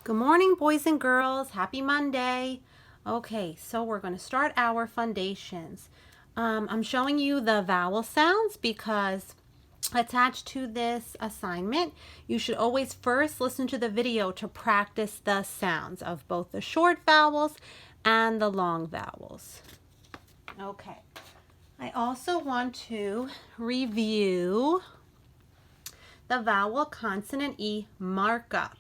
Good morning, boys and girls. Happy Monday. Okay, so we're going to start our foundations. I'm showing you the vowel sounds because attached to this assignment, you should always first listen to the video to practice the sounds of both the short vowels and the long vowels. Okay, I also want to review the vowel consonant E markup.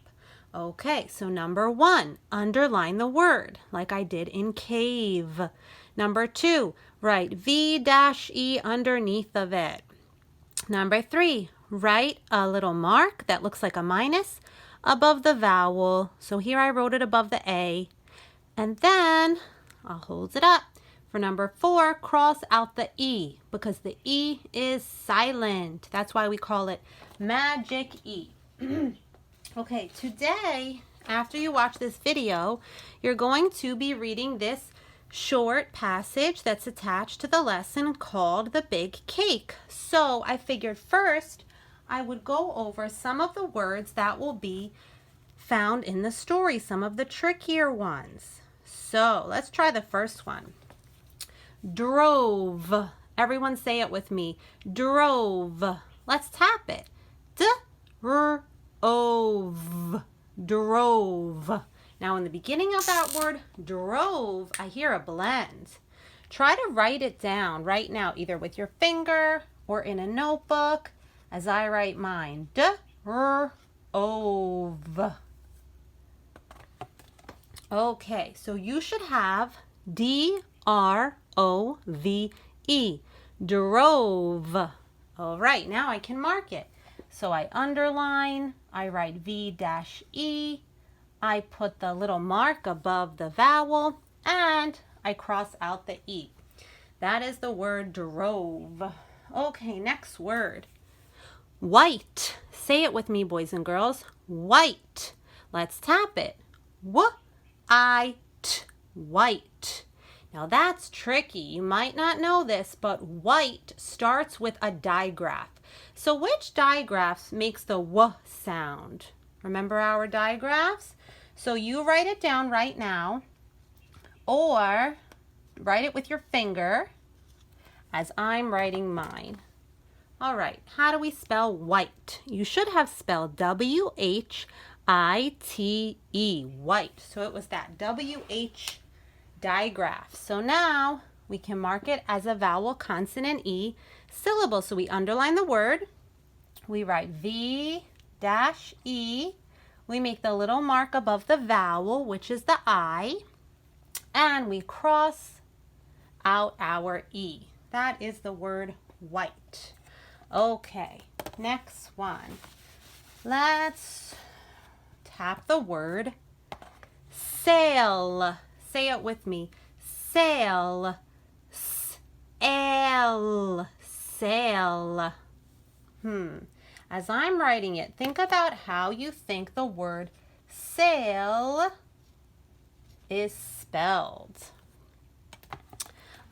Okay, so number 1, underline the word like I did in cave. Number 2, write V-E underneath of it. Number 3, write a little mark that looks like a minus above the vowel. So here I wrote it above the A. And then I'll hold it up. For number 4, cross out the E because the E is silent. That's why we call it magic E. Okay, today, after you watch this video, you're going to be reading this short passage that's attached to the lesson called The Big Cake. So I figured first I would go over some of the words that will be found in the story, some of the trickier ones. So let's try the first one. Drove. Everyone say it with me. Drove. Let's tap it. D-R-O-V. Drove. Now in the beginning of that word drove, I hear a blend. Try to write it down right now, either with your finger or in a notebook, as I write mine. D-R-O-V. Okay, so you should have D-R-O-V-E. Drove. All right, now I can mark it. So I underline, I write V-E, I put the little mark above the vowel, and I cross out the E. That is the word drove. Okay, next word. White. Say it with me, boys and girls. White. Let's tap it. W-I-T. White. Now that's tricky. You might not know this, but white starts with a digraph. So which digraph makes the W sound? Remember our digraphs? So you write it down right now, or write it with your finger as I'm writing mine. All right, how do we spell white? You should have spelled W-H-I-T-E, white. So it was that W-H digraph. So now we can mark it as a vowel consonant E syllable. So we underline the word, we write V-E, we make the little mark above the vowel, which is the I, and we cross out our E. That is the word white. Okay, next one. Let's tap the word sail. Say it with me. Sail. S-A-L. Sail. As I'm writing it, think about how you think the word sail is spelled.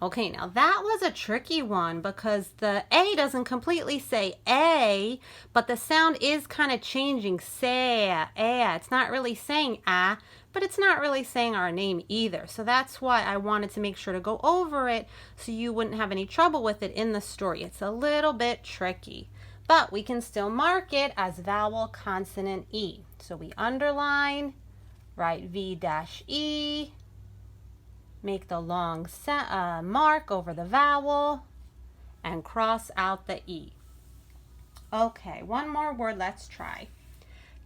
Okay, now that was a tricky one because the A doesn't completely say A, but the sound is kind of changing. Say, it's not really saying ah, but it's not really saying our name either. So that's why I wanted to make sure to go over it so you wouldn't have any trouble with it in the story. It's a little bit tricky, but we can still mark it as vowel consonant E. So we underline, write V-E, make the long mark over the vowel, and cross out the E. Okay, one more word, let's try.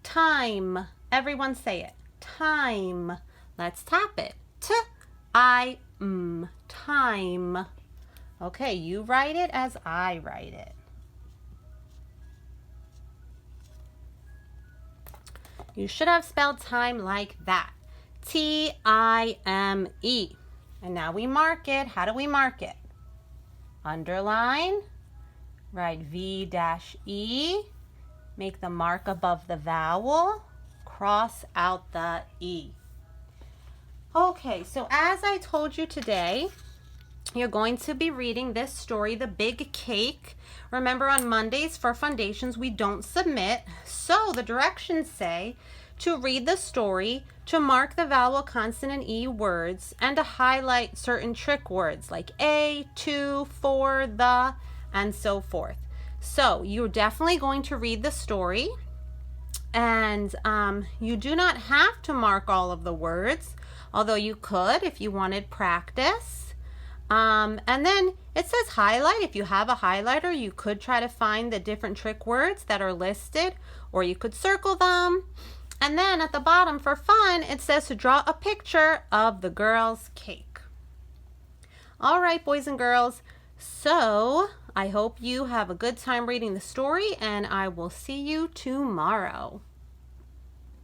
Time. Everyone say it. Time. Let's tap it. T-I-M. Time. Okay, you write it as I write it. You should have spelled time like that. T-I-M-E. And now we mark it. How do we mark it? Underline, write V-E, make the mark above the vowel, cross out the E. Okay, so as I told you today, you're going to be reading this story, The Big Cake. Remember, on Mondays for foundations, we don't submit. So the directions say to read the story, to mark the vowel, consonant, E words, and to highlight certain trick words like a, to, for, the, and so forth. So you're definitely going to read the story, and you do not have to mark all of the words, although you could if you wanted practice. And then it says highlight. If you have a highlighter, you could try to find the different trick words that are listed, or you could circle them. And then at the bottom, for fun, it says to draw a picture of the girl's cake. All right, boys and girls. So I hope you have a good time reading the story, and I will see you tomorrow.